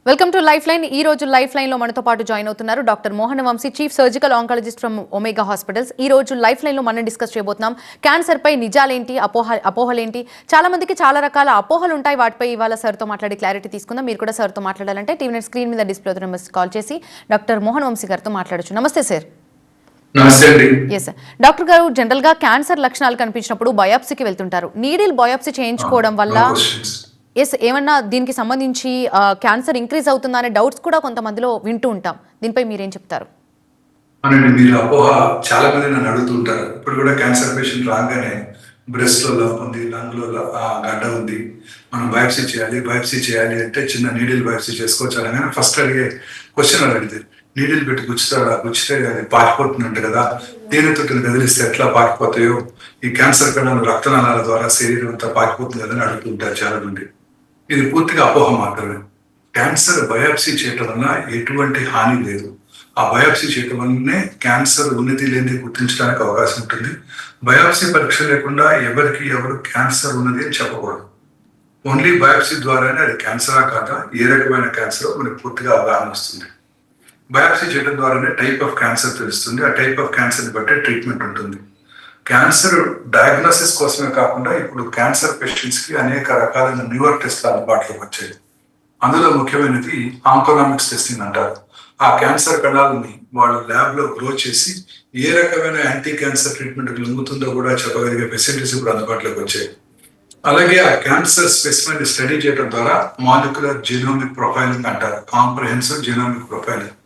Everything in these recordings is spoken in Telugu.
Welcome to life line. ఈ రోజు లైఫ్ లైన్ లో మనతో పాటు జాయిన్ అవుతున్నారు doctor Mohana Vamsi, chief surgical oncologist from Omega hospitals. ఈ రోజు లైఫ్ లైన్ లో మనం డిస్కస్ చేయబోతున్నాం క్యాన్సర్ పై నిజాలేంటి, అపోహలేంటి. చాలా మందికి చాలా రకాల అపోహలు ఉంటాయి, వాటిపై ఇవాళ సార్తో మాట్లాడి క్లారిటీ తీసుకుందాం. మీరు కూడా సార్తో మాట్లాడాలంటే టీవీ నెట్ స్క్రీన్ మీద డిస్ప్లే అవుతున్న నెంబర్స్ కాల్ చేసి డాక్టర్ మోహన్ వంశీ గారితో మాట్లాడచ్చు. నమస్తే సార్. Yes sir. డాక్టర్ గారు, జనరల్ గా క్యాన్సర్ లక్షణాలు కనిపించినప్పుడు బయాప్సీకి వెళ్తుంటారు. నీడిల్ బయాప్సీ చేయించుకోవడం వల్ల ఏమన్నా దీనికి సంబంధించి క్యాన్సర్ ఇంక్రీజ్ అవుతుందా అనే డౌట్స్ కూడా కొంతమందిలో వింటూ ఉంటాం. దీనిపై మీరేం చెప్తారు? మీరు అపోహ చాలా మంది నన్ను అడుగుతుంటారు. ఇప్పుడు కూడా క్యాన్సర్ పేషెంట్ రాగానే బ్రెస్ట్ లో ఉంది, లంగ్ లో గడ్డ ఉంది, మనం బయాప్సీ చేయాలి అంటే చిన్న నీడిల్ బయాప్సీ చేసుకోవచ్చు అనగానే ఫస్ట్ అడిగే క్వశ్చన్ అడిగితే, నీడిల్ పెట్టి గుచ్చితే అది పాకిపోతుందంట కదా, తేనెతో కదిలిస్తే ఎట్లా పాకిపోతాయో ఈ క్యాన్సర్ కణాలు రక్తనాళాల ద్వారా శరీరం అంతా పాకిపోతుంది కదా అని అడుగుతుంటారు చాలా మంది. ఇది పూర్తిగా అపోహ మాత్రమే. క్యాన్సర్ బయాప్సీ చేయటం వల్ల ఎటువంటి హాని లేదు. ఆ బయాప్సీ చేయటం వల్లనే క్యాన్సర్ ఉన్నది లేనిది గుర్తించడానికి అవకాశం ఉంటుంది. బయాప్సీ పరీక్ష లేకుండా ఎవరు క్యాన్సర్ ఉన్నది అని చెప్పకూడదు. ఓన్లీ బయాప్సీ ద్వారానే అది క్యాన్సరా కాదా, ఏ రకమైన క్యాన్సర్ మనకు పూర్తిగా అవగాహన వస్తుంది. బయాప్సీ చేయడం ద్వారానే టైప్ ఆఫ్ క్యాన్సర్ తెలుస్తుంది. ఆ టైప్ ఆఫ్ క్యాన్సర్ బట్టే ట్రీట్మెంట్ ఉంటుంది. క్యాన్సర్ డయాగ్నోసిస్ కోసమే కాకుండా ఇప్పుడు క్యాన్సర్ పేషెంట్స్ కి అనేక రకాలైన న్యూర్ టెస్ట్లు అందుబాటులోకి వచ్చాయి. అందులో ముఖ్యమైనది ఆంకోనామిక్స్ టెస్టింగ్ అంటారు. ఆ క్యాన్సర్ కణాలని వాళ్ళ ల్యాబ్ లో గ్రో చేసి ఏ రకమైన యాంటీ క్యాన్సర్ ట్రీట్మెంట్ లొంగుతుందో కూడా చెప్పగలిగే ఫెసిలిటీస్ ఇప్పుడు అందుబాటులోకి వచ్చాయి. అలాగే ఆ క్యాన్సర్ స్పెసిమెన్ స్టడీ చేయడం ద్వారా మాలిక్యులర్ జీనోమిక్ ప్రొఫైలింగ్ అంటారు, కాంప్రహెన్సివ్ జీనోమిక్ ప్రొఫైలింగ్.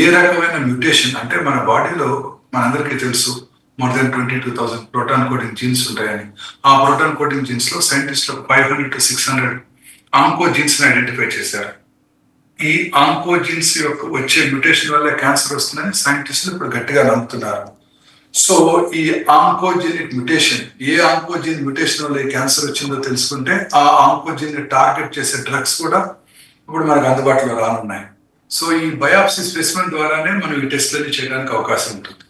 ఏ రకమైన మ్యూటేషన్ అంటే మన బాడీలో మనందరికీ తెలుసు more than 22,000 proton coding jeans ఉంటాయని. ఆ ప్రోటాన్ కోడింగ్ జీన్స్ లో సైంటిస్టులు 500 to 600 ఆంకో జీన్స్ ని ఐడెంటిఫై చేశారు. ఈ ఆంకో జీన్స్ యొక్క వచ్చే మ్యూటేషన్ వల్ల క్యాన్సర్ వస్తుందని సైంటిస్టులు ఇప్పుడు గట్టిగా నమ్ముతున్నారు. సో ఈ ఆంకోజెనిక్ మ్యూటేషన్, ఏ ఆంకోజీన్ మ్యూటేషన్ వల్ల ఈ క్యాన్సర్ వచ్చిందో తెలుసుకుంటే ఆ ఆంకోజీన్ ని టార్గెట్ చేసే డ్రగ్స్ కూడా ఇప్పుడు మనకు అందుబాటులో రానున్నాయి. సో ఈ బయాప్సీ స్పెసిమెన్ ద్వారానే మనం ఈ టెస్ట్లన్నీ చేయడానికి అవకాశం ఉంటుంది.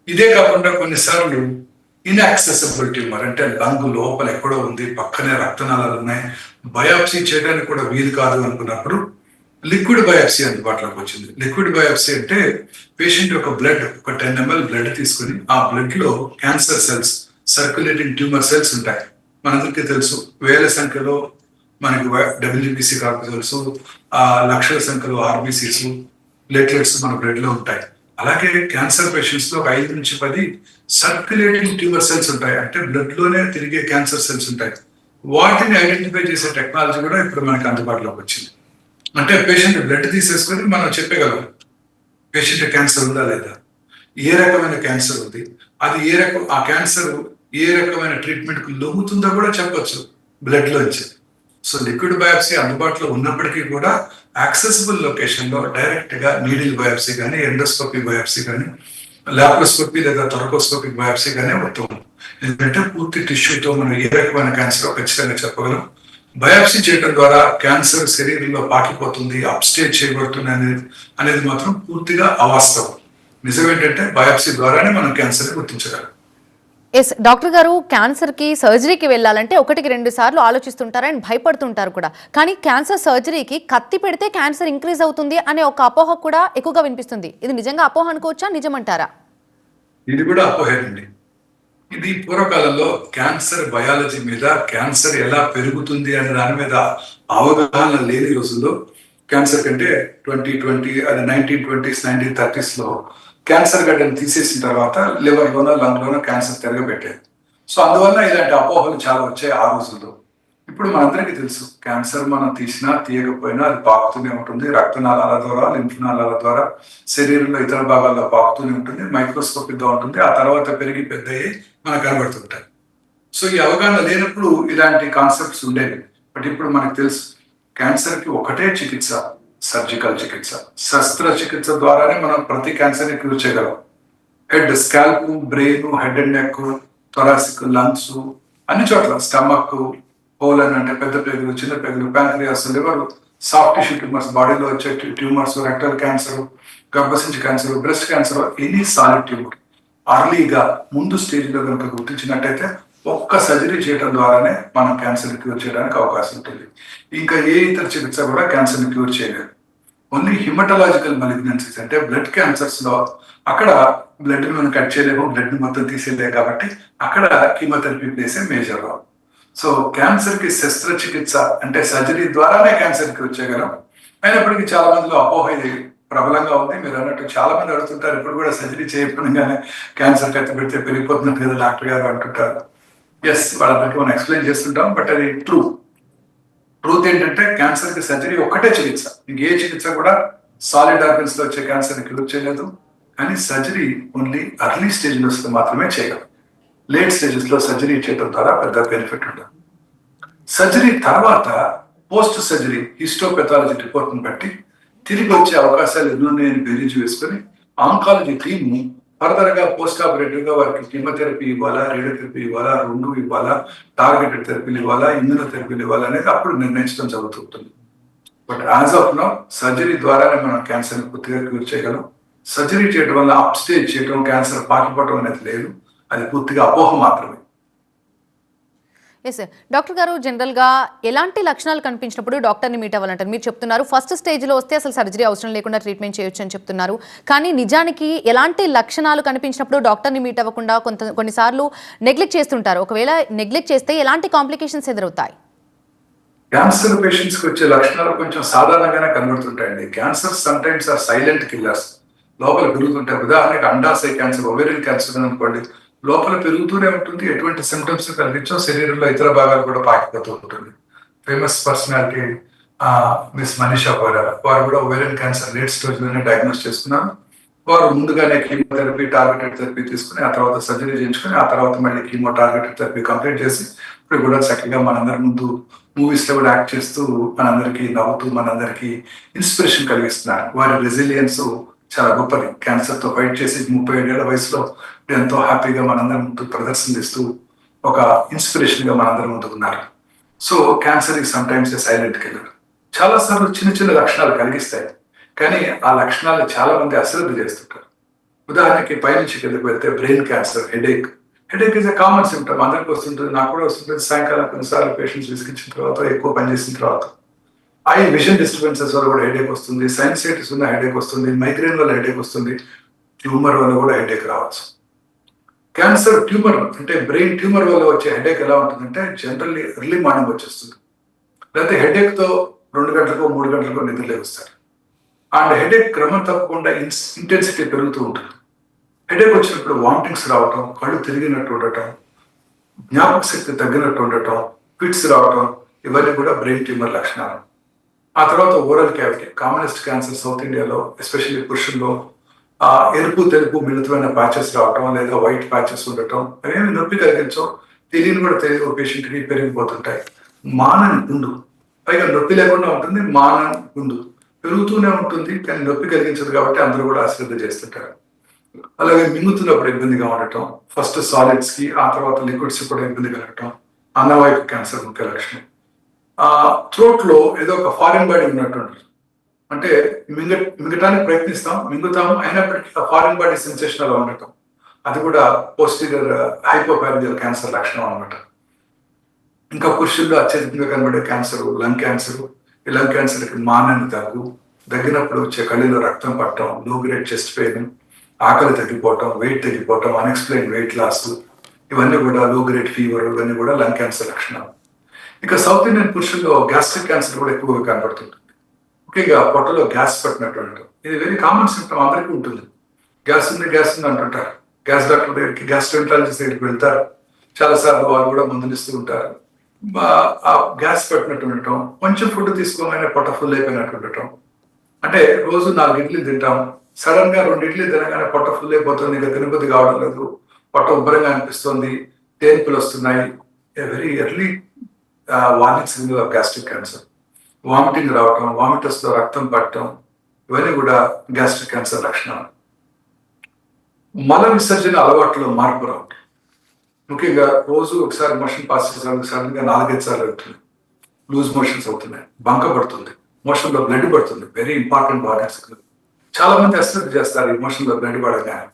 ఇదే కాకుండా కొన్నిసార్లు ఇన్యాక్సెసిబుల్ ట్యూమర్ అంటే లంగ్ లోపల ఎక్కడో ఉంది, పక్కనే రక్తనాళాలు ఉన్నాయి, బయాప్సీ చేయడానికి కూడా వీలు కాదు అనుకున్నప్పుడు లిక్విడ్ బయాప్సీ అందుబాటులోకి వచ్చింది. లిక్విడ్ బయాప్సీ అంటే పేషెంట్ యొక్క బ్లడ్, ఒక 10 ml బ్లడ్ తీసుకుని ఆ బ్లడ్ లో cancer cells, circulating tumour cells ఉంటాయి. మనందరికీ తెలుసు వేల సంఖ్యలో మనకి డబ్ల్యూబీసీ కార్పొరేట్స్, లక్షల సంఖ్యలో ఆర్బీసీస్, ప్లేట్లెట్స్ మన బ్లడ్ లో ఉంటాయి. అలాగే క్యాన్సర్ పేషెంట్స్ లో 5 నుంచి 10 సర్క్యులేటింగ్ ట్యూమర్ సెల్స్ ఉంటాయి, అంటే బ్లడ్ లోనే తిరిగే క్యాన్సర్ సెల్స్ ఉంటాయి. వాటిని ఐడెంటిఫై చేసే టెక్నాలజీ కూడా ఇప్పుడు మనకి అందుబాటులోకి వచ్చింది. అంటే పేషెంట్ బ్లడ్ తీసేసుకొని మనం చెప్పగలం పేషెంట్ క్యాన్సర్ ఉందా లేదా, ఏ రకమైన క్యాన్సర్ ఉంది, అది ఆ క్యాన్సర్ ఏ రకమైన ట్రీట్మెంట్ కు లొంగుతుందో కూడా చెప్పొచ్చు బ్లడ్ లోంచి. సో లిక్విడ్ బయాప్సీ అందుబాటులో ఉన్నప్పటికీ కూడా యాక్సెసిబుల్ లొకేషన్ లో డైరెక్ట్ గా నీడిల్ బయాప్సీ కానీ, ఎండోస్కోపీ బయాప్సీ కానీ, లాప్రోస్కోపీ లేదా థొరకోస్కోపిక్ బయాప్సీ కానీ అవుతుంది. ఎందుకంటే పూర్తి టిష్యూతో మనం ఏ రకమైన క్యాన్సర్ ఖచ్చితంగా చెప్పగలం. బయాప్సీ చేయడం ద్వారా క్యాన్సర్ శరీరంలో పాకిపోతుంది, అప్స్టేజ్ చేయబడుతుంది అనేది మాత్రం పూర్తిగా అవాస్తవం. నిజం ఏంటంటే బయాప్సీ ద్వారానే మనం క్యాన్సర్ గుర్తించగలం. ఎస్ డాక్టర్ గారు, క్యాన్సర్కి సర్జరీకి వెళ్ళాలంటే 1-2 సార్లు ఆలోచిస్తుంటారు అండ్ భయపడుతుంటారు కూడా. కానీ క్యాన్సర్ సర్జరీకి కత్తి పెడితే క్యాన్సర్ ఇంక్రీజ్ అవుతుంది అనే ఒక అపోహ కూడా ఎక్కువగా వినిపిస్తుంది. ఇది నిజంగా అపోహ అనుకోవచ్చా, నిజమంటారా? ఇది కూడా అపోహేనండి. ఇది పూర్వకాలంలో క్యాన్సర్ బయాలజీ మీద, క్యాన్సర్ ఎలా పెరుగుతుంది అనే దాని మీద అవగాహన లేని రోజుల్లో క్యాన్సర్ కంటే 2020 అది 1920s 1930s లో క్యాన్సర్ గడ్డను తీసేసిన తర్వాత లివర్ లోనో లంగ్ లోనో క్యాన్సర్ తిరగబెట్టారు. సో అందువల్ల ఇలాంటి అపోహలు చాలా వచ్చాయి ఆ రోజుల్లో. ఇప్పుడు మనందరికీ తెలుసు క్యాన్సర్ మనం తీసినా తీయకపోయినా అది పాకుతూనే ఉంటుంది, రక్తనాళాల ద్వారా, లింఫ్ నాళాల ద్వారా శరీరంలో ఇతర భాగాల్లో పాకుతూనే ఉంటుంది, మైక్రోస్కోపిక్ గా ఉంటుంది, ఆ తర్వాత పెరిగి పెద్దయ్యి మనకు కనబడుతుంటాయి. సో ఈ అవగాహన లేనప్పుడు ఇలాంటి కాన్సెప్ట్స్ ఉండేవి. బట్ ఇప్పుడు మనకు తెలుసు క్యాన్సర్ కి ఒకటే చికిత్స, సర్జికల్ చికిత్స. శస్త్రచికిత్స ద్వారానే మనం ప్రతి క్యాన్సర్ ని క్యూర్ చేయగలం. Head, scalp, brain, head and neck, thoracic, lungs, అన్ని చోట్ల, స్టమక్, కోలన్ అంటే పెద్ద పేగులు, చిన్న పేగులు, pancreas, liver, soft tissue tumours, బాడీలో వచ్చే ట్యూమర్స్, రెక్టల్ క్యాన్సర్, గర్భసంచి cancer, breast cancer, any solid tumour అర్లీగా ముందు స్టేజ్ లో కనుక గుర్తించినట్టయితే ఒక్క సర్జరీ చేయడం ద్వారానే మనం క్యాన్సర్ క్యూర్ చేయడానికి అవకాశం ఉంటుంది. ఇంకా ఏ ఇతర చికిత్స కూడా క్యాన్సర్ క్యూర్ చేయలేదు. ఓన్లీ హిమటలాజికల్ మలిగ్నెన్సీస్ అంటే బ్లడ్ క్యాన్సర్స్ లో అక్కడ బ్లడ్ మనం కట్ చేయలేము, బ్లడ్ మొత్తం తీసేయలేము, కాబట్టి అక్కడ chemotherapy place a major role. So cancer కి శస్త్రచికిత్స అంటే సర్జరీ ద్వారానే క్యాన్సర్ క్యూర్ చేయగలం. అయినప్పటికీ చాలా మందిలో అపోహ ఇది ప్రబలంగా ఉంది. మీరు అన్నట్టు చాలా మంది అడుగుతుంటారు, ఇప్పుడు కూడా సర్జరీ చేయకుండానే క్యాన్సర్ కత్తి పెడితే పెరిగిపోతున్నట్టు కదా డాక్టర్ గారు అంటుంటారు. ఎస్, వాళ్ళందరికీ మనం ఎక్స్ప్లెయిన్ చేస్తుంటాం, బట్ అది ట్రూత్ ఏంటంటే క్యాన్సర్ కి సర్జరీ ఒక్కటే చికిత్స. ఇంకే చికిత్స కూడా సాలిడ్ ఆర్గన్స్ లో వచ్చే క్యాన్సర్ ని క్యూర్ చేయలేదు. కానీ సర్జరీ ఓన్లీ అర్లీ స్టేజెస్ లో మాత్రమే చేయగలం. లేట్ స్టేజెస్ లో సర్జరీ చేయడం ద్వారా పెద్ద బెనిఫిట్ ఉండదు. సర్జరీ తర్వాత పోస్ట్ సర్జరీ హిస్టోపెథాలజీ రిపోర్ట్ ని బట్టి తిరిగి వచ్చే అవకాశాలు ఎన్నున్నాయని బేరీజు వేసుకొని ఆంకాలజీ టీమ్ ని ఫర్దర్ గా పోస్ట్ ఆపరేటివ్ గా వారికి కీమోథెరపీ ఇవ్వాలా, రేడియోథెరపీ ఇవ్వాలా, రెండు ఇవ్వాలా, టార్గెటెడ్ థెరపీలు ఇవ్వాలా, ఇమ్యూనోథెరపీలు ఇవ్వాలా అనేది అప్పుడు నిర్ణయించడం జరుగుతుంటుంది. But as of now surgery ద్వారానే మనం క్యాన్సర్ ని పూర్తిగా క్యూర్ చేయగలం. సర్జరీ చేయడం వల్ల అప్ స్టేజ్ చేయడం, క్యాన్సర్ పాకిపోవడం అనేది లేదు. అది పూర్తిగా అపోహ మాత్రమే. Yes sir. డాక్టర్ గారు, జనరల్గా ఎలాంటి లక్షణాలు కనిపించినప్పుడు డాక్టర్ని మీట్ అవ్వాలంటారు? మీరు చెప్తున్నారు ఫస్ట్ స్టేజ్లో వస్తే అసలు సర్జరీ అవసరం లేకుండా ట్రీట్మెంట్ చేయొచ్చు అని చెప్తున్నారు. కానీ నిజానికి ఎలాంటి లక్షణాలు కనిపించినప్పుడు డాక్టర్ని మీట్ అవ్వకుండా కొన్నిసార్లు నెగ్లెక్ట్ చేస్తుంటారు? ఒకవేళ నెగ్లెక్ట్ చేస్తే ఎలాంటి కాంప్లికేషన్స్ ఎదురవుతాయి? క్యాన్సర్ పేషెంట్స్ కి వచ్చే లక్షణాలు కొంచెం సాధారణంగానే కనబడుతుంటాయండి. Cancer sometimes are silent killers. లోపల పెరుగుతుంటాయి. ఉదాహరణకి అండాశయ క్యాన్సర్, ఓవేరియన్ క్యాన్సర్ అనుకోండి, లోపల పెరుగుతూనే ఉంటుంది. ఎటువంటి సిమ్టమ్స్ కలిగించో శరీరంలో ఇతర భాగాలు కూడా పాకిపోతూ ఉంటుంది. ఫేమస్ పర్సనాలిటీ మిస్ మనీషా కోయిరా, వారు కూడా ఓవేరియన్ క్యాన్సర్ లేట్ స్టేజ్ లోనే డయాగ్నోస్ చేసుకున్నారు. వారు ముందుగానే కీమోథెరపీ, టార్గెటెడ్ థెరపీ తీసుకుని ఆ తర్వాత సర్జరీ చేయించుకుని ఆ తర్వాత మళ్ళీ కీమో టార్గెటెడ్ థెరపీ కంప్లీట్ చేసి ఇప్పుడు కూడా చక్కగా మనందరి ముందు మూవీస్ లో కూడా యాక్ట్ చేస్తూ మనందరికీ నవ్వుతూ మనందరికీ ఇన్స్పిరేషన్ కలిగిస్తున్నారు. వారి రెసిలియన్స్ చాలా గొప్పది. క్యాన్సర్ తో ఫైట్ చేసి 37 ఏళ్ల వయసులో ఎంతో హ్యాపీగా మనందరి ముందు ప్రదర్శనిస్తూ ఒక ఇన్స్పిరేషన్ గా మనందరి ముందుకున్నారు. సో క్యాన్సర్ ఈ సమ్ టైమ్స్ సైలెంట్ కిల్లర్. చాలా సార్లు చిన్న చిన్న లక్షణాలు కలిగిస్తాయి, కానీ ఆ లక్షణాలు చాలా మంది అశ్రద్ధ చేస్తుంటారు. ఉదాహరణకి పైనుంచి కిందకు వెళ్తే brain cancer, headache is a common symptom. అందరికి వస్తుంటుంది, నాకు కూడా వస్తుంటుంది. సాయంకాలం కొన్నిసార్లు పేషెంట్స్ విసిగించిన తర్వాత, ఎక్కువ పనిచేసిన తర్వాత ఐ విజన్ డిస్టర్బెన్సెస్ వల్ల కూడా హెడేక్ వస్తుంది. సైనసైటిస్ ఉన్న హెడేక్ వస్తుంది. మైగ్రేన్ వల్ల హెడేక్ వస్తుంది. ట్యూమర్ వల్ల కూడా హెడేక్ రావచ్చు. క్యాన్సర్ ట్యూమర్ అంటే బ్రెయిన్ ట్యూమర్ వల్ల వచ్చే హెడేక్ ఎలా ఉంటుందంటే జనరల్లీ ఎర్లీ మార్నింగ్ వచ్చేస్తుంది. లేకపోతే హెడేక్ తో 2 గంటలకో 3 గంటలకో నిద్రలే వస్తారు. అండ్ హెడేక్ క్రమం తప్పకుండా ఇంటెన్సిటీ పెరుగుతూ ఉంటుంది. హెడేక్ వచ్చినప్పుడు వామిటింగ్స్ రావటం, కళ్ళు తిరిగినట్టు ఉండటం, జ్ఞాపక శక్తి తగ్గినట్టు ఉండటం, ఫిట్స్ రావటం, ఇవన్నీ కూడా బ్రెయిన్ ట్యూమర్ లక్షణాలు. ఆ తర్వాత oral cavity, commonest cancer south ఇండియాలో ఎస్పెషల్లీ పురుషుల్లో ఎరుపు తెలుపు మిళితమైన ప్యాచెస్ రావటం లేదా వైట్ ప్యాచెస్ ఉండటం, అవేమి నొప్పి కలిగించో, తెలియని కూడా తెలియదు పేషెంట్కి పెరిగిపోతుంటాయి. మానని గుండు, పైగా నొప్పి లేకుండా ఉంటుంది. మానని గుండు పెరుగుతూనే ఉంటుంది, కానీ నొప్పి కలిగించదు కాబట్టి అందరూ కూడా అశ్రద్ధ చేస్తుంటారు. అలాగే మింగుతున్నప్పుడు ఇబ్బందిగా ఉండటం, ఫస్ట్ సాలిడ్స్ కి ఆ తర్వాత లిక్విడ్స్ కూడా ఇబ్బంది కలగటం అన్నవాయు క్యాన్సర్ ముఖ్య లక్షణం. థ్రోట్ లో ఏదో ఒక ఫారిన్ బాడీ ఉన్నట్టు, అంటే మింగటానికి ప్రయత్నిస్తాం, మింగుతాము, అయినప్పటికీ ఆ ఫారిన్ బాడీ సెన్సేషన్ అలా ఉండటం, అది కూడా పోస్టీరియర్ హైపోపారింజియల్ క్యాన్సర్ లక్షణం అనమాట. ఇంకా పురుషుల్లో అత్యధికంగా కనబడే క్యాన్సర్ లంగ్ క్యాన్సర్. ఈ లంగ్ క్యాన్సర్కి మానని దగ్గినప్పుడు వచ్చే కళ్ళలో రక్తం పట్టడం, లో గ్రేడ్ చెస్ట్ పెయిన్, ఆకలి తగ్గిపోవటం, వెయిట్ తగ్గిపోవటం, అన్ఎక్స్ప్లెయిన్ వెయిట్ లాస్, ఇవన్నీ కూడా లో గ్రేడ్ ఫీవర్, ఇవన్నీ కూడా లంగ్ క్యాన్సర్ లక్షణాలు. ఇక సౌత్ ఇండియన్ పురుషుల్లో గ్యాస్ట్రిక్ క్యాన్సర్ కూడా ఎక్కువగా కనబడుతుంటుంది. ముఖ్యంగా పొట్టలో గ్యాస్ పట్టినట్టు ఉండటం, ఇది వెరీ కామన్ సిమ్టమ్, అందరికీ ఉంటుంది. గ్యాస్ ఉంది అంటుంటారు. గ్యాస్ డాక్టర్ దగ్గరికి, గ్యాస్ట్రోఎంట్రాలజిస్ట్ దగ్గరికి వెళ్తారు. చాలాసార్లు వాళ్ళు కూడా మందులు ఇస్తూ ఉంటారు. ఆ గ్యాస్ పట్టినట్టు ఉండటం, కొంచెం ఫుడ్ తీసుకోగానే పొట్ట ఫుల్ అయిపోయినట్టు ఉండటం, అంటే రోజు 4 ఇడ్లీలు తింటాం, సడన్ గా 2 ఇడ్లీలు తినగానే పొట్ట ఫుల్ అయిపోతుంది, ఇంకా తినబుద్ధి కావడం లేదు, పొట్ట ఉబ్బరంగా అనిపిస్తుంది, తేన్పులు వస్తున్నాయి, very early warning signal off gastric cancer. Vomiting రావటం, వామిటర్స్ లో రక్తం పట్టడం, ఇవన్నీ కూడా గ్యాస్ట్రిక్ క్యాన్సర్ లక్షణాలు. మల విసర్జన అలవాట్లో మార్పు రావటం, ముఖ్యంగా రోజు ఒకసారి మోషన్ పాస్ చేసారు, సడన్ గా 4-5 సార్లు అవుతుంది, లూజ్ మోషన్స్ అవుతున్నాయి, బంక పడుతుంది, మోషన్ లో బ్లడ్ పడుతుంది, వెరీ ఇంపార్టెంట్ వార్నింగ్ సిగ్నల్. చాలా మంది అశ్రద్ధ చేస్తారు, ఈ మోషన్ లో బ్లడ్ పడగానే.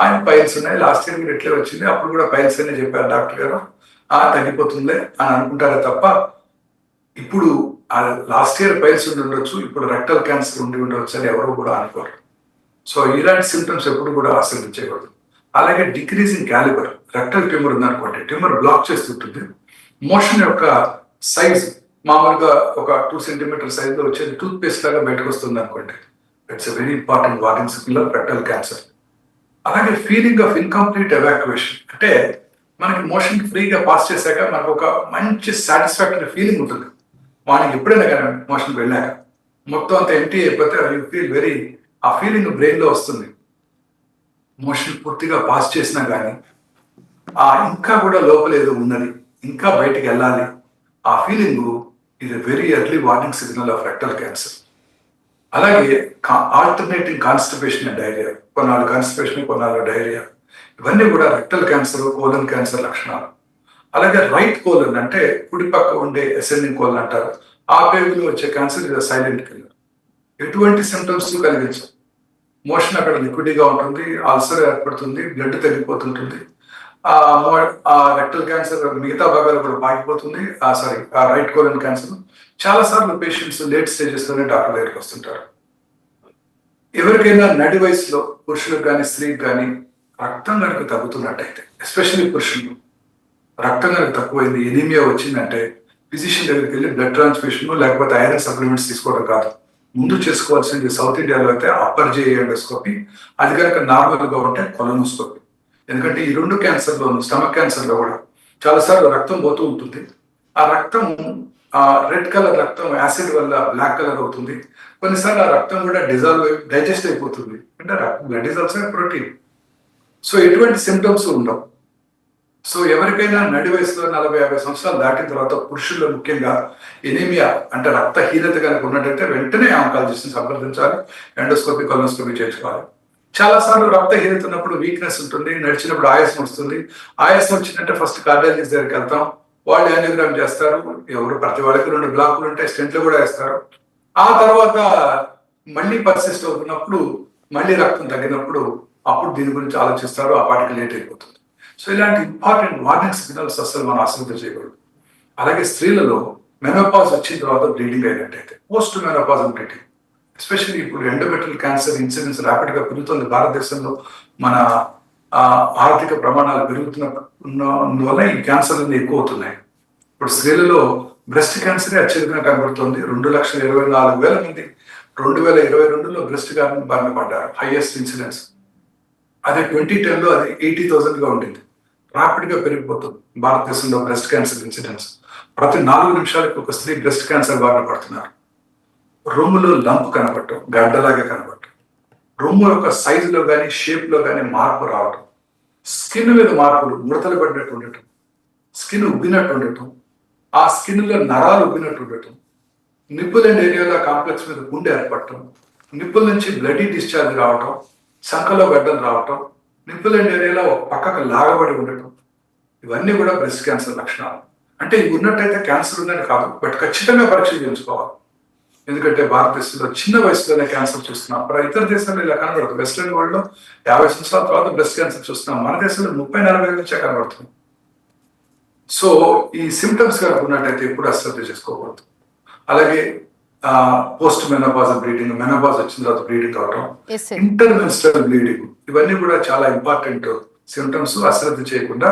ఆయన పైల్స్ ఉన్నాయి, లాస్ట్ ఇయర్ మీరు ఎట్లే వచ్చింది, అప్పుడు కూడా పైల్స్ అనే చెప్పారు డాక్టర్ గారు. తగ్గిపోతుందిలే అని అనుకుంటారే తప్ప ఇప్పుడు లాస్ట్ ఇయర్ పైల్స్ ఉండి ఉండొచ్చు, ఇప్పుడు రెక్టల్ క్యాన్సర్ ఉండి ఉండొచ్చు అని ఎవరు కూడా అనుకోరు. సో ఇలాంటి సిమ్టమ్స్ ఎప్పుడు కూడా ఆశ్రయించకూడదు. అలాగే డిక్రీజింగ్ క్యాలిబర్, రెక్టల్ ట్యూమర్ ఉందనుకోండి, ట్యూమర్ బ్లాక్ చేస్తుంటుంది. మోషన్ యొక్క సైజ్ మామూలుగా ఒక 2 సెంటీమీటర్ సైజ్లో వచ్చేది టూత్ పేస్ట్ లాగా బయటకు వస్తుంది అనుకోండి. It's a very important warning signal off rectal cancer. అలాగే ఫీలింగ్ ఆఫ్ ఇన్కంప్లీట్ ఎవాక్యుయేషన్, అంటే మనకి మోషన్ ఫ్రీగా పాస్ చేశాక మనకు ఒక మంచి సాటిస్ఫాక్టరీ ఫీలింగ్ ఉంటుంది. మార్నింగ్ ఎప్పుడైనా కానీ మోషన్ వెళ్ళాక మొత్తం అంతా ఎంటీ అయిపోతే యూ ఫీల్ వెరీ, ఆ ఫీలింగ్ బ్రెయిన్లో వస్తుంది. మోషన్ పూర్తిగా పాస్ చేసినా కానీ ఇంకా కూడా లోపల ఏదో ఉన్నది, ఇంకా బయటికి వెళ్ళాలి, ఆ ఫీలింగ్ ఇది very early warning signal off rectal cancer. అలాగే ఆల్టర్నేటింగ్ కాన్స్టిపేషన్ అండ్ డైరియా, కొన్నాళ్ళు కాన్స్టిపేషన్ కొన్నాళ్ళు డైరియా, ఇవన్నీ కూడా రెక్టల్ క్యాన్సర్, కోలన్ క్యాన్సర్ లక్షణాలు. అలాగే రైట్ కోలన్ అంటే కుడి పక్క ఉండే అసెండింగ్ కోలన్ అంటారు, ఆ పేగులో వచ్చే క్యాన్సర్ ఇది సైలెంట్ కిల్లర్. ఎటువంటి సిమ్టమ్స్ కలిగించవు. మోషన్ అక్కడ లిక్విడ్గా ఉంటుంది, అల్సర్ ఏర్పడుతుంది, బ్లడ్ తగ్గిపోతుంటుంది. ఆ రెక్టల్ క్యాన్సర్ మిగతా భాగాలు కూడా పాకిపోతుంది. ఆ రైట్ కోలన్ క్యాన్సర్ చాలా సార్లు పేషెంట్స్ లేట్ స్టేజెస్ లోనే డాక్టర్ దగ్గరికి వస్తుంటారు. ఎవరికైనా నడి వయసులో పురుషులకు కానీ స్త్రీకి కానీ రక్తం కనుక తగ్గుతున్నట్టయితే, ఎస్పెషల్లీ పురుషులు రక్తం కనుక తక్కువైంది, ఎనీమియా వచ్చిందంటే ఫిజిషియన్ దగ్గరికి వెళ్ళి బ్లడ్ ట్రాన్స్ఫ్యూషన్ లేకపోతే ఐరన్ సప్లిమెంట్స్ తీసుకోవడం కాదు. ముందు చేసుకోవాల్సింది సౌత్ ఇండియాలో అయితే అప్పర్ జే ఎండోస్కోపీ, అది కనుక నార్మల్గా ఉంటే కొలనోస్కోపీ. ఎందుకంటే ఈ 2 క్యాన్సర్లోను, స్టమక్ క్యాన్సర్లో కూడా చాలాసార్లు రక్తం పోతూ ఉంటుంది. ఆ రక్తం రెడ్ కలర్ రక్తం యాసిడ్ వల్ల బ్లాక్ కలర్ అవుతుంది. కొన్నిసార్లు ఆ రక్తం కూడా డైజెస్ట్ అయిపోతుంది. అంటే blood is also protein. So ఎటువంటి సిమ్టమ్స్ ఉండవు. సో ఎవరికైనా నడి వయసులో 40-50 సంవత్సరాలు దాటిన తర్వాత పురుషుల్లో ముఖ్యంగా ఎనీమియా అంటే రక్తహీనత కనుక ఉన్నట్టయితే వెంటనే ఆంకాలజిస్ట్ని సంప్రదించాలి, ఎండోస్కోపీ కొలనోస్కోపీ చేయించుకోవాలి. చాలాసార్లు రక్తహీనత ఉన్నప్పుడు వీక్నెస్ ఉంటుంది, నడిచినప్పుడు ఆయాసం వస్తుంది. ఆయాసం వచ్చిందంటే ఫస్ట్ కార్డియాలజిస్ట్ దగ్గరికి వెళ్తాం, వాళ్ళు యాంజియోగ్రామ్ చేస్తారు. ఎవరు ప్రతి వాళ్ళకి 2 బ్లాకులు ఉంటాయి, స్టెంట్లు కూడా వేస్తారు. ఆ తర్వాత మళ్ళీ పర్సిస్ట్ అవుతున్నప్పుడు, మళ్ళీ రక్తం తగ్గినప్పుడు అప్పుడు దీని గురించి ఆలోచిస్తారు. ఆ పాటికి లేట్ అయిపోతుంది. సో ఇలాంటి ఇంపార్టెంట్ వార్నింగ్ సిగ్నల్స్ అసలు మనం అశ్రద్ధ చేయకూడదు. అలాగే స్త్రీలలో మెనోపాజ్ వచ్చిన తర్వాత బ్లీడింగ్ అయినట్టయితే, పోస్ట్ మెనోపాజ్ బ్లీడింగ్, ఎస్పెషల్లీ ఇప్పుడు ఎండోమెట్రియల్ క్యాన్సర్ ఇన్సిడెన్స్ ర్యాపిడ్గా పెరుగుతుంది భారతదేశంలో. మన ఆర్థిక ప్రమాణాలు పెరుగుతున్నందువల్ల ఈ క్యాన్సర్లు ఎక్కువ అవుతున్నాయి. ఇప్పుడు స్త్రీలలో బ్రెస్ట్ క్యాన్సరే అత్యధికంగా కనబడుతుంది. 2,24,000 మంది 2022లో బ్రెస్ట్ క్యాన్సర్ బారిన పడ్డారు, హైయెస్ట్ ఇన్సిడెన్స్. అదే 2010లో అది 80,000గా ఉండింది. ర్యాపిడ్గా పెరిగిపోతుంది భారతదేశంలో బ్రెస్ట్ క్యాన్సర్ ఇన్సిడెన్స్. ప్రతి 4 నిమిషాలకు ఒక స్త్రీ బ్రెస్ట్ క్యాన్సర్ బారిన పడుతున్నారు. రొమ్ములో లంప్ కనబడటం, గడ్డలాగా కనబడటం, రొమ్ము యొక్క సైజులో కానీ షేప్లో కానీ మార్పు రావటం, స్కిన్ మీద మార్పులు, ముడతలు పడినట్టు ఉండటం, స్కిన్ ఉబ్బినట్టు ఉండటం, ఆ స్కిన్లో నరాలు ఉబ్బినట్టు ఉండటం, నిప్పుల్ అండ్ ఏరియాలో కాంప్లెక్స్ మీద గుండె ఏర్పడటం, నిప్పుల నుంచి బ్లడీ డిశ్చార్జ్ రావటం, సంఖలో గడ్డలు రావటం, నిప్పుల్ అండ్ ఏరియాలో పక్కకు లాగబడి ఉండటం, ఇవన్నీ కూడా బ్రెస్ట్ క్యాన్సర్ లక్షణాలు. అంటే ఇవి ఉన్నట్టయితే క్యాన్సర్ ఉందని కాదు, బట్ ఖచ్చితంగా పరీక్ష చేయించుకోవాలి. ఎందుకంటే భారతదేశంలో చిన్న వయసులోనే క్యాన్సర్ చూస్తున్నాం. ఇతర దేశాల్లో ఇలా కనబడదు. వెస్ట్రన్ వరల్డ్ లో 50 సంవత్సరాల తర్వాత బ్రెస్ట్ క్యాన్సర్ చూస్తున్నాం. మన దేశంలో 30-40 నుంచే కనబడుతుంది. సో ఈ సిమ్టమ్స్ కనుక ఉన్నట్టయితే ఎప్పుడు అశ్రద్ధ చేసుకోకూడదు. అలాగే పోస్ట్ మెనోపాజ్ బ్లీడింగ్, మెనోపాజ్ వచ్చిన తర్వాత బ్లీడింగ్ అవడం, ఇంటర్మెన్స్ట్రల్ బ్లీడింగ్, ఇవన్నీ కూడా చాలా ఇంపార్టెంట్ సిమ్టమ్స్. అశ్రద్ధ చేయకుండా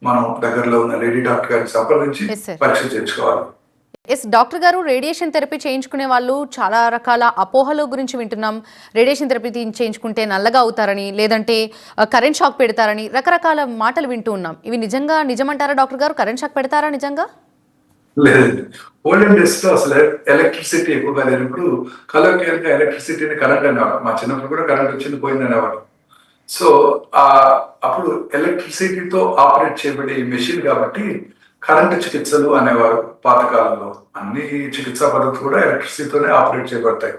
మనం దగ్గరలో ఉన్న లేడీ డాక్టర్ గారిని సంప్రదించి పరీక్ష చేయించుకోవాలి. డాక్టర్ గారు, రేడియేషన్ థెరపీ చేయించుకునే వాళ్ళు చాలా రకాల అపోహల గురించి వింటున్నాం. రేడియేషన్ థెరపీ చేయించుకుంటే నల్లగా అవుతారని, లేదంటే కరెంట్ షాక్ పెడతారని రకరకాల మాటలు వింటూ ఉన్నాం. ఇవి నిజమంటారా డాక్టర్ గారు? కరెంట్ షాక్ పెడతారా నిజంగా? లేదండి. ఓల్డెన్ డేస్ లో అసలు ఎలక్ట్రిసిటీ ఎక్కువగా లేనప్పుడు కలర్గా ఎలక్ట్రిసిటీని కరెంట్ అనేవాడు. మా చిన్నప్పుడు కూడా కరెంట్ వచ్చింది పోయింది అనేవాడు. సో అప్పుడు ఎలక్ట్రిసిటీతో ఆపరేట్ చేయబడే ఈ మెషిన్ కాబట్టి కరెంటు చికిత్సలు అనేవారు పాతకాలంలో. అన్ని చికిత్సా పద్ధతులు కూడా ఎలక్ట్రిసిటీతోనే ఆపరేట్ చేయబడతాయి.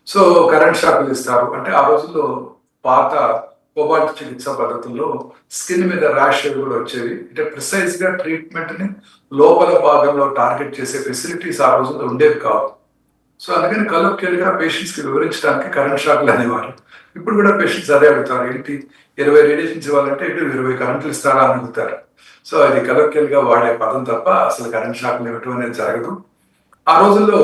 సో కరెంట్ షాకులు ఇస్తారు. అంటే ఆ రోజుల్లో పాత కోబాల్ట్ చికిత్సా పద్ధతుల్లో స్కిన్ మీద ర్యాష్ కూడా వచ్చేవి. అంటే ప్రిసైజ్ గా ట్రీట్మెంట్ ని లోపల భాగంలో టార్గెట్ చేసే ఫెసిలిటీస్ ఆ రోజుల్లో ఉండేవి కావు. సో అందుకని కలెక్టివ్గా పేషెంట్స్ కి వివరించడానికి కరెంట్ షాకులు అనేవారు. ఇప్పుడు కూడా పేషెంట్స్ అదే అడుగుతారు, ఏంటి 20 రేడియేషన్స్ ఇవ్వాలంటే ఇటు 20 కరెంట్లు ఇస్తారా అని అడుగుతారు. సో అది కలర్కియల్ గా వాడే పదం తప్ప అసలు కరెంట్ షాక్ ఇవ్వటం అనేది జరగదు. ఆ రోజుల్లో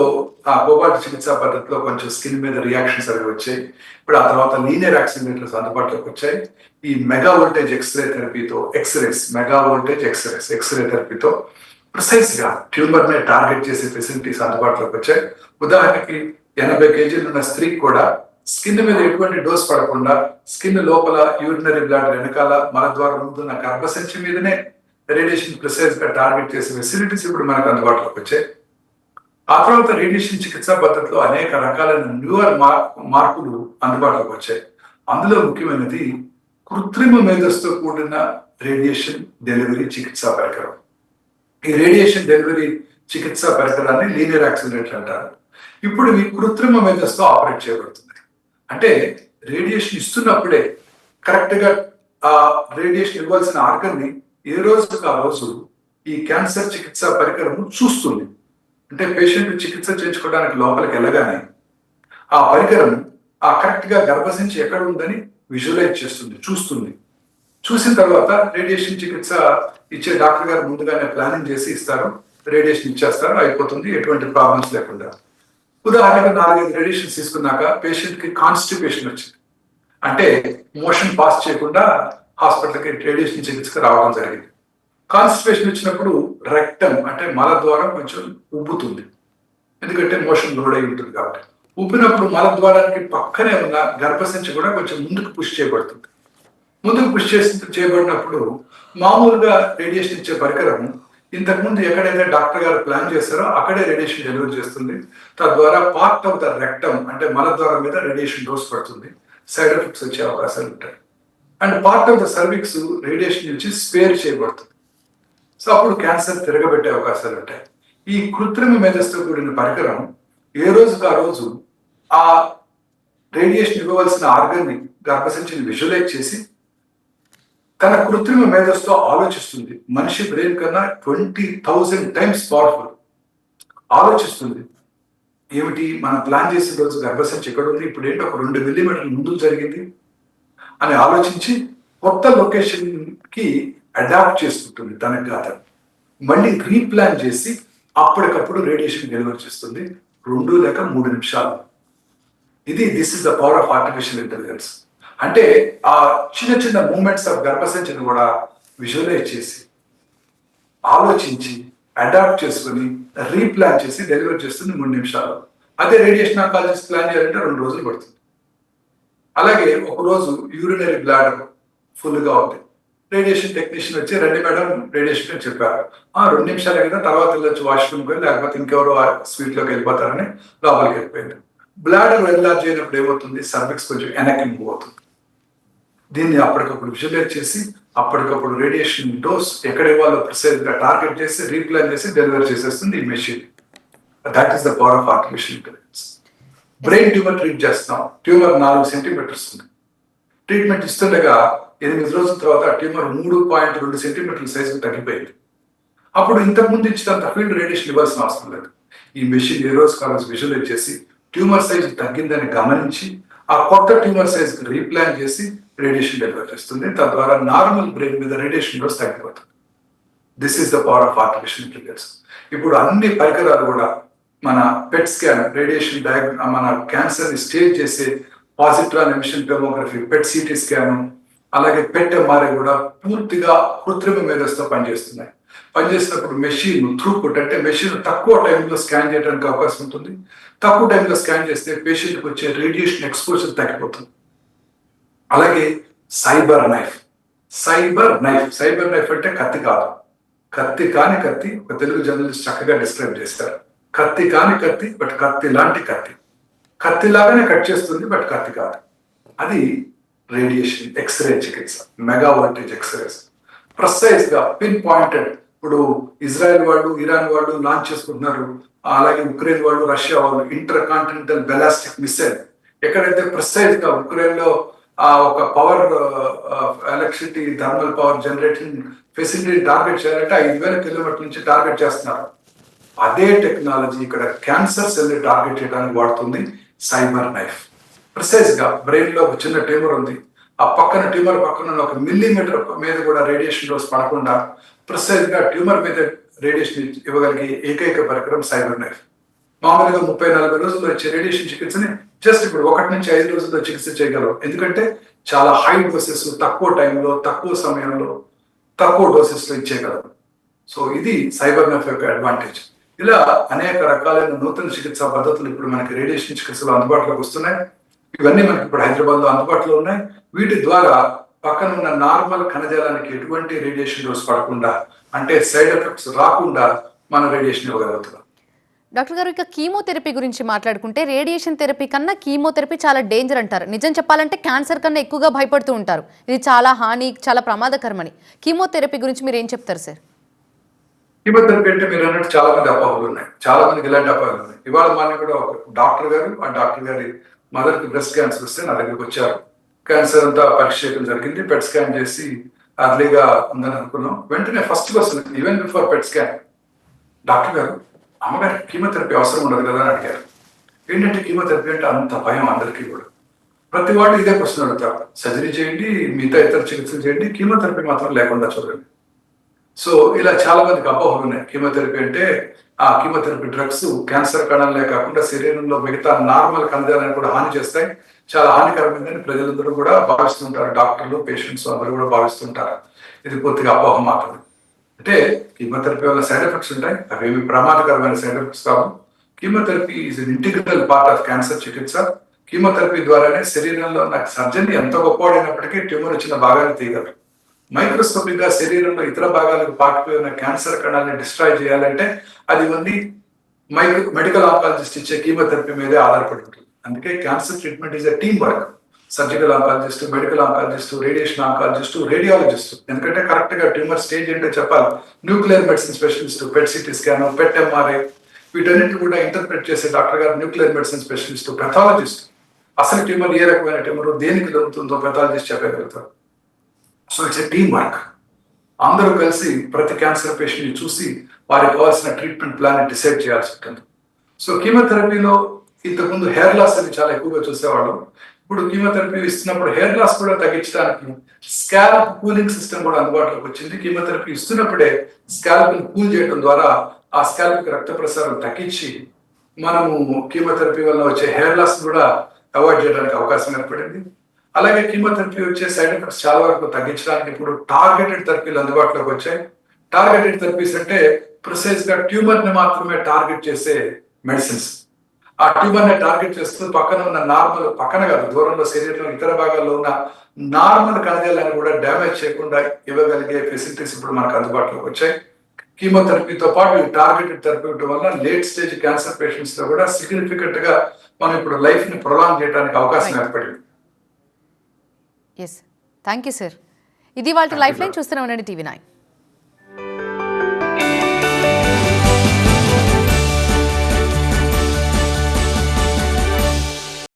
ఆ కోబాల్ట్ చికిత్సా పద్ధతిలో కొంచెం స్కిన్ మీద రియాక్షన్స్ అవి వచ్చాయి. ఇప్పుడు ఆ తర్వాత లీనియర్ యాక్సిలరేటర్స్ అందుబాటులోకి వచ్చాయి. ఈ మెగా వోల్టేజ్ ఎక్స్రే థెరపీతో మెగా వోల్టేజ్ ఎక్స్రే థెరపీతో ప్రిసైజ్ గా ట్యూమర్ ని టార్గెట్ చేసే ఫెసిలిటీస్ అందుబాటులోకి వచ్చాయి. ఉదాహరణకి 80 కేజీలు ఉన్న స్త్రీకి కూడా స్కిన్ మీద ఎటువంటి డోస్ పడకుండా స్కిన్ లోపల యూరినరీ బ్లాడ్ వెనకాల మలద్వారం ముందున్న గర్భసంచి మీదనే రేడియేషన్ ప్రిసైజ్ గా టార్గెట్ చేసే ఫెసిలిటీస్ ఇప్పుడు మనకు అందుబాటులోకి వచ్చాయి. ఆ తర్వాత రేడియేషన్ చికిత్సా పద్ధతిలో అనేక రకాలైన న్యూయర్ మార్పులు అందుబాటులోకి వచ్చాయి. అందులో ముఖ్యమైనది కృత్రిమ మేధస్సుతో కూడిన రేడియేషన్ డెలివరీ చికిత్సా పరికరం. ఈ రేడియేషన్ డెలివరీ చికిత్సా పరికరాన్ని లీనియర్ యాక్సిలరేటర్ అంటారు. ఇప్పుడు ఈ కృత్రిమ మేధస్సుతో ఆపరేట్ చేయబడుతుంది. అంటే రేడియేషన్ ఇస్తున్నప్పుడే కరెక్ట్ గా ఆ రేడియేషన్ ఇవ్వాల్సిన ఆర్గన్ ని ఏ రోజుకి ఆ రోజు ఈ క్యాన్సర్ చికిత్సా పరికరం చూస్తుంది. అంటే పేషెంట్ చికిత్స చేయించుకోవడానికి లోపలికి వెళ్ళగానే ఆ పరికరం ఆ కరెక్ట్ గా గర్భసంచి ఎక్కడ ఉందని విజువలైజ్ చేస్తుంది, చూస్తుంది. చూసిన తర్వాత రేడియేషన్ చికిత్స ఇచ్చే డాక్టర్ గారు ముందుగానే ప్లానింగ్ చేసి ఇస్తారు, రేడియేషన్ ఇచ్చేస్తారు, అయిపోతుంది ఎటువంటి ప్రాబ్లమ్స్ లేకుండా. ఉదాహరణకు 4-5 రేడియేషన్స్ తీసుకున్నాక పేషెంట్ కి కాన్స్టిపేషన్ వచ్చింది, అంటే మోషన్ పాస్ చేయకుండా హాస్పిటల్కి రేడియేషన్ చికిత్సకు రావడం జరిగింది. కాన్స్టిపేషన్ వచ్చినప్పుడు రెక్టమ్ అంటే మలద్వారం కొంచెం ఉబ్బుతుంది, ఎందుకంటే మోషన్ లోడ్ అయి ఉంటుంది కాబట్టి. ఉబ్బినప్పుడు మలద్వారానికి పక్కనే ఉన్న గర్భసంచి కూడా కొంచెం ముందుకు పుష్ చేయబడుతుంది. ముందుకు పుష్ చేయబడినప్పుడు మామూలుగా రేడియేషన్ ఇచ్చే పరికరం ఇంతకుముందు ఎక్కడైతే డాక్టర్ గారు ప్లాన్ చేస్తారో అక్కడే రేడియేషన్ డెలివరీ చేస్తుంది. తద్వారా పార్ట్ ఆఫ్ ద రెక్టమ్ అంటే మలద్వారం మీద రేడియేషన్ డోస్ పడుతుంది, సైడ్ ఎఫెక్ట్స్ వచ్చే అవకాశాలు ఉంటాయి. And part of the cervix radiation నుంచి స్పేర్ చేయబడుతుంది. సో అప్పుడు క్యాన్సర్ తిరగబెట్టే అవకాశాలు ఉంటాయి. ఈ కృత్రిమ మేధస్సుతో కూడిన పరికరం ఏ రోజుకు ఆ రోజు ఆ రేడియేషన్ ఇవ్వవలసిన ఆర్గన్ ని గర్భసంచిని విజువలైజ్ చేసి తన కృత్రిమ మేధస్సుతో ఆలోచిస్తుంది. మనిషి బ్రెయిన్ కన్నా 20,000 టైమ్స్ పవర్ఫుల్ ఆలోచిస్తుంది. ఏమిటి మనం ప్లాన్ చేసిన రోజు గర్భసంచి ఎక్కడ ఉంది, ఇప్పుడు ఏంటి ఒక 2 మిల్లీమీటర్ల ముందుకు జరిగింది అని ఆలోచించి కొత్త లొకేషన్ కి అడాప్ట్ చేసుకుంటుంది తనకి కాదు, మళ్ళీ రీప్లాన్ చేసి అప్పటికప్పుడు రేడియేషన్ డెలివరీ చేస్తుంది 2 లేక 3 నిమిషాలు. This is the power of artificial intelligence. అంటే ఆ చిన్న చిన్న మూమెంట్స్ ఆఫ్ గర్భసంచిని కూడా విజువలైజ్ చేసి ఆలోచించి అడాప్ట్ చేసుకుని రీప్లాన్ చేసి డెలివరీ చేస్తుంది 3 నిమిషాలు. అదే రేడియేషన్ ఆంకాలజిస్ట్ ప్లాన్ చేయాలంటే 2 రోజులు పడుతుంది. అలాగే ఒక రోజు యూరినరీ బ్లాడర్ ఫుల్ గా ఉంది, రేడియేషన్ టెక్నీషియన్ వచ్చి రండి మేడం రేడియేషన్ అని చెప్పారు. 2 నిమిషాలే కదా, తర్వాత వెళ్ళొచ్చు వాష్రూమ్కి వెళ్ళి, లేకపోతే ఇంకెవరో స్వీట్ లోకి వెళ్ళిపోతారని లోపలికి వెళ్ళిపోయింది. బ్లాడర్ ఎన్లార్జ్ అయినప్పుడు ఏమవుతుంది, సర్విక్స్ కొంచెం వెనక్కి మూవ్ అవుతుంది. దీన్ని అప్పటికప్పుడు విజువలైజ్ చేసి అప్పటికప్పుడు రేడియేషన్ డోస్ ఎక్కడ ఇవ్వాలో ప్రిసైజ్ గా టార్గెట్ చేసి రీప్లాన్ చేసి డెలివరీ చేసేస్తుంది ఈ machine. That is the power of artificial intelligence. Brain tumour treat చేస్తున్నాం, ట్యూమర్ 4 సెంటీమీటర్స్ ఉంది. ట్రీట్మెంట్ ఇస్తుండగా 8 రోజుల తర్వాత ట్యూమర్ 3.2 సెంటీమీటర్ల సైజు తగ్గిపోయింది. అప్పుడు ఇంతకుముందు ఇచ్చినంత ఫీల్డ్ రేడియేషన్ ఇవ్వాల్సిన అవసరం లేదు. ఈ మెషిన్ ఏ రోజు కాలేజ్ విజువలైజ్ చేసి ట్యూమర్ సైజ్ తగ్గిందని గమనించి ఆ కొత్త ట్యూమర్ సైజ్ రీప్లాన్ చేసి రేడియేషన్ డెలివర్ చేస్తుంది. తద్వారా నార్మల్ బ్రెయిన్ మీద రేడియేషన్ డోస్ తగ్గిపోతుంది. This is the power of artificial intelligence. ఇప్పుడు అన్ని పరికరాలు కూడా మన పెట్ స్కాన్ రేడియేషన్ మన క్యాన్సర్ ని స్టేజ్ చేసే పాజిట్రాన్ ఎమిషన్ టోమోగ్రఫీ, పెట్ సిటీ స్కాన్, అలాగే పెట్ ఎంఆర్ఐ కూడా పూర్తిగా కృత్రిమ మేధస్సుతో పనిచేస్తున్నాయి. పనిచేసినప్పుడు మెషిన్ త్రూపుట్ అంటే మెషిన్ తక్కువ టైంలో స్కాన్ చేయడానికి అవకాశం ఉంటుంది. తక్కువ టైంలో స్కాన్ చేస్తే పేషెంట్కి వచ్చే రేడియేషన్ ఎక్స్పోజర్ తగ్గిపోతుంది. అలాగే సైబర్ నైఫ్ అంటే కత్తి కాదు, కత్తి కాని కత్తి. ఒక తెలుగు జర్నలిస్ట్ చక్కగా డిస్క్రైబ్ చేస్తారు. కత్తి కాని కత్తి, బట్ కత్తి లాంటి కత్తి. కత్తి లాగానే కట్ చేస్తుంది, బట్ కత్తి కాదు. అది రేడియేషన్ ఎక్స్రే చికిత్స, మెగా వోల్టేజ్ ఎక్స్రేస్. ప్రిసైజ్ గా పిన్ పాయింటెడ్. ఇప్పుడు ఇజ్రాయెల్ వాళ్ళు, ఇరాన్ వాళ్ళు లాంచ్ చేసుకుంటున్నారు, అలాగే ఉక్రెయిన్ వాళ్ళు, రష్యా వాళ్ళు ఇంటర్ కాంటినెంటల్ బెలాస్టిక్ మిసైల్. ఎక్కడైతే ప్రిసైజ్ గా ఉక్రెయిన్ లో ఒక power electricity thermal power generating facility target చేయాలంటే 5,000 కిలోమీటర్ల నుంచి టార్గెట్ చేస్తున్నారు. అదే టెక్నాలజీ ఇక్కడ క్యాన్సర్ సెల్ ని టార్గెట్ చేయడానికి వాడుతుంది సైబర్ నైఫ్. ప్రిసైజ్ గా బ్రెయిన్ లో ఒక చిన్న ట్యూమర్ ఉంది, ఆ పక్కన ట్యూమర్ పక్కన ఒక మిల్లీమీటర్ మీద కూడా రేడియేషన్ డోస్ పడకుండా ప్రిసైజ్ గా ట్యూమర్ మీద రేడియేషన్ ఇవ్వగలిగే ఏకైక పరికరం సైబర్ నైఫ్. మామూలుగా 30-40 రోజుల్లో వచ్చే రేడియేషన్ చికిత్సని జస్ట్ ఇప్పుడు 1 నుంచి 5 రోజుల్లో చికిత్స చేయగలరు. ఎందుకంటే చాలా హై డోసెస్ తక్కువ టైంలో, తక్కువ సమయంలో, తక్కువ డోసెస్ లో ఇచ్చేయగలరు. సో ఇది సైబర్ నైఫ్ యొక్క అడ్వాంటేజ్. ఇలా అనేక రకాలైన నూతన చికిత్సా పద్ధతులు ఇప్పుడు మనకి రేడియేషన్ చికిత్సలో అందుబాటులోకి వస్తున్నాయి. ఇవన్నీ మనకి ఇప్పుడు హైదరాబాద్ లో అందుబాటులో ఉన్నాయి. వీటి ద్వారా పక్కన ఉన్న నార్మల్ కణజాలానికి ఎటువంటి రేడియేషన్ డోస్ పడకుండా, అంటే సైడ్ ఎఫెక్ట్స్ రాకుండా మనం రేడియేషన్ ఇవ్వగలుగుతున్నాం. డాక్టర్ గారు, ఇక కీమోథెరపీ గురించి మాట్లాడుకుంటే రేడియేషన్ థెరపీ కన్నా కీమోథెరపీ చాలా డేంజర్ అంటారు. నిజం చెప్పాలంటే క్యాన్సర్ కన్నా ఎక్కువగా భయపడుతూ ఉంటారు. ఇది చాలా చాలా ప్రమాదకరమని. కీమోథెరపీ గురించి మీరు ఏం చెప్తారు సార్? కీమోథెరపీ అంటే మీరు అన్నట్టు చాలా మంది అపోహలు ఉన్నాయి, చాలా మందికి ఇలాంటి అపోహలు ఉన్నాయి. ఇవాళ మనం కూడా ఒక డాక్టర్ గారు, ఆ డాక్టర్ గారి మదర్ కి బ్రెస్ట్ క్యాన్సర్ వస్తే నా దగ్గరికి వచ్చారు. క్యాన్సర్ అంతా పరీక్ష చేయడం జరిగింది, పెట్ స్కాన్ చేసి అర్లీగా ఉందని అనుకున్నాం. వెంటనే first question, even before PET scan, doctor గారు అమ్మగారికి కీమోథెరపీ అవసరం ఉండదు కదా అని అడిగారు. ఏంటంటే కీమోథెరపీ అంటే అంత భయం అందరికీ కూడా. ప్రతి వాళ్ళు ఇదే క్వశ్చన్ అడుగుతారు, సర్జరీ చేయండి, మిగతా ఇతర చికిత్సలు చేయండి, కీమోథెరపీ మాత్రం లేకుండా చూడండి. సో ఇలా చాలా మందికి అపోహలు ఉన్నాయి. కీమోథెరపీ అంటే ఆ కీమోథెరపీ డ్రగ్స్ క్యాన్సర్ కణాలే కాకుండా శరీరంలో మిగతా నార్మల్ కణజాలను కూడా హాని చేస్తాయి, చాలా హానికరమైందని ప్రజలందరూ కూడా భావిస్తుంటారు. డాక్టర్లు, పేషెంట్స్ అందరూ కూడా భావిస్తుంటారు. ఇది పూర్తిగా అపోహ మాత్రమే. అంటే కీమోథెరపీ వల్ల సైడ్ ఎఫెక్ట్స్ ఉంటాయి, అవేమి ప్రమాదకరమైన సైడ్ ఎఫెక్ట్స్ కావు. Chemotherapy is an integral part of cancer చికిత్స. కీమోథెరపీ ద్వారానే శరీరంలో నాకు సర్జన్ ఎంత గొప్పవాడైనప్పటికీ ట్యూమర్ వచ్చిన భాగాన్ని తీయగలరు. మైక్రోస్కోపిక్ గా శరీరంలో ఇతర భాగాలకు పాకిపోయిన క్యాన్సర్ కణాలను డిస్ట్రాయ్ చేయాలంటే అది ఉంది మెడికల్ ఆంకాలజిస్ట్ ఇచ్చే కీమోథెరపీ మీదే ఆధారపడి ఉంటుంది. అందుకే cancer treatment is a team work. Surgical oncologist, medical oncologist, radiation oncologist, radiologist, ఎందుకంటే కరెక్ట్ గా ట్యూమర్ స్టేజ్ ఏంటో చెప్పాలి. Nuclear medicine specialist, PET CT scan, PET MRI, వీటన్నిటి కూడా ఇంటర్ప్రెట్ చేసే డాక్టర్ గారు న్యూక్లియర్ మెడిసిన్ స్పెషలిస్ట్, పెథాలజిస్ట్. అసలు ట్యూమర్ ఏ రకమైన ట్యూమర్, దేనికి జరుగుతుందో పెథాలజిస్ట్ చెప్పగలుగుతారు. So it's a team work. అందరూ కలిసి ప్రతి క్యాన్సర్ పేషెంట్ ని చూసి వారికి కావాల్సిన ట్రీట్మెంట్ ప్లాన్ డిసైడ్ చేయాల్సి ఉంటుంది. సో కీమోథెరపీలో ఇంతకుముందు హెయిర్ లాస్ అని చాలా ఎక్కువగా చూసేవాళ్ళు. ఇప్పుడు కీమోథెరపీ ఇస్తున్నప్పుడు హెయిర్ లాస్ కూడా తగ్గించడానికి స్కాల్ప్ కూలింగ్ సిస్టమ్ కూడా అందుబాటులోకి వచ్చింది. కీమోథెరపీ ఇస్తున్నప్పుడే స్కాల్ప్ ని కూల్ చేయడం ద్వారా ఆ స్కాల్ప్ కి రక్త ప్రసారం తగ్గించి మనము కీమోథెరపీ వల్ల వచ్చే హెయిర్ లాస్ కూడా అవాయిడ్ చేయడానికి అవకాశం ఏర్పడింది. అలాగే కీమోథెరపీ వచ్చే సైడ్ ఎఫెక్ట్స్ చాలా వరకు తగ్గించడానికి ఇప్పుడు టార్గెటెడ్ థెరపీలు అందుబాటులోకి వచ్చాయి. టార్గెటెడ్ థెరపీస్ అంటే ప్రిసైజ్ గా ట్యూమర్ ని మాత్రమే టార్గెట్ చేసే మెడిసిన్స్. ఆ ట్యూమర్ ని టార్గెట్ చేస్తూ పక్కన ఉన్న నార్మల్, పక్కన కాదు దూరంలో శరీరంలో ఇతర భాగాల్లో ఉన్న నార్మల్ కణజాలను కూడా డ్యామేజ్ చేయకుండా ఇవ్వగలిగే ఫెసిలిటీస్ ఇప్పుడు మనకు అందుబాటులోకి వచ్చాయి. కీమోథెరపీతో పాటు టార్గెటెడ్ థెరపీ వల్ల లేట్ స్టేజ్ క్యాన్సర్ పేషెంట్స్ లో కూడా సిగ్నిఫికెంట్ గా మనం ఇప్పుడు లైఫ్ ని ప్రొలాంగ్ చేయడానికి అవకాశం ఏర్పడింది. Yes, thank you sir. ఇది వాళ్ళ లైఫ్ లైన్. చూస్తూనే ఉండండి TV9.